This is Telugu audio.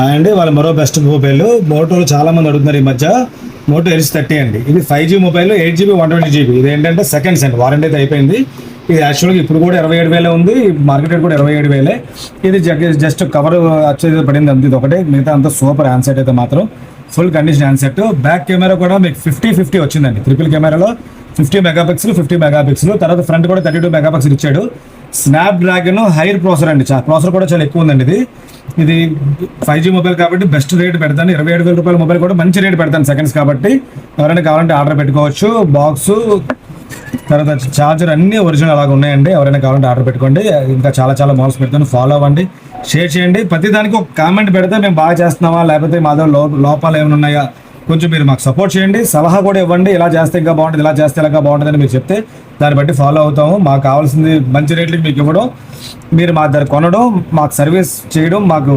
అండ్ వాళ్ళ మరో బెస్ట్ మొబైల్ మోటోలో చాలా మంది అడుగుతున్నారు ఈ మధ్య. మోటో H30 అండి. ఇది 5G మొబైల్, 8GB 120GB. ఇది ఏంటంటే సెకండ్స్ అండి, వారంటీ అయితే అయిపోయింది. ఇది యాక్చువల్గా ఇప్పుడు కూడా 27,000 ఉంది, మార్కెట్ రేట్ కూడా 27,000. ఇది జస్ట్ కవర్ వచ్చేది పడింది అంతే, ఇది ఒకటే. మిగతా అంతా సూపర్ హ్యాండ్సెట్ అయితే మాత్రం full condition handset. Back camera కూడా మీకు 50-50 వచ్చిందండి. ట్రిపుల్ కెమెరాలో 50 మెగాపిక్సెల్, 50 మెగాపిక్సెల్. తర్వాత ఫ్రంట్ కూడా 32 మెగాపిక్సెల్ ఇచ్చాడు. స్నాప్ డ్రాగన్ హైర్ ప్రాసెసర్ అండి, ప్రాసెసర్ కూడా చాలా ఎక్కువ ఉందండి. ఇది 5G మొబైల్ కాబట్టి బెస్ట్ రేట్ పెడతాను. 27,000 రూపాయల మొబైల్ కూడా మంచి రేట్ పెడతాను సెకండ్స్ కాబట్టి. ఎవరైనా కావాలంటే ఆర్డర్ పెట్టుకోవచ్చు. బాక్స్ తర్వాత ఛార్జర్ అన్ని ఒరిజినల్ అలాగ ఉన్నాయండి. ఎవరైనా కావాలంటే ఆర్డర్ పెట్టుకోండి. ఇంకా చాలా చాలా మోడల్స్ పెడతాను, ఫాలో అవ్వండి, షేర్ చేయండి. ప్రతి దానికి ఒక కామెంట్ పెడితే మేము బాగా చేస్తున్నామా లేకపోతే మాదో లోపాలు ఏమైనా ఉన్నాయా కొంచెం మీరు మాకు సపోర్ట్ చేయండి. సలహా కూడా ఇవ్వండి, ఇలా చేస్తే ఇంకా బాగుంటుంది, ఇలా చేస్తే ఇలా బాగుంటుంది అని మీరు చెప్తే దాన్ని బట్టి ఫాలో అవుతాము. మాకు కావాల్సింది మంచి రేట్లకి మీకు ఇవ్వడం, మీరు మా దగ్గర కొనడం, మాకు సర్వీస్ చేయడం, మాకు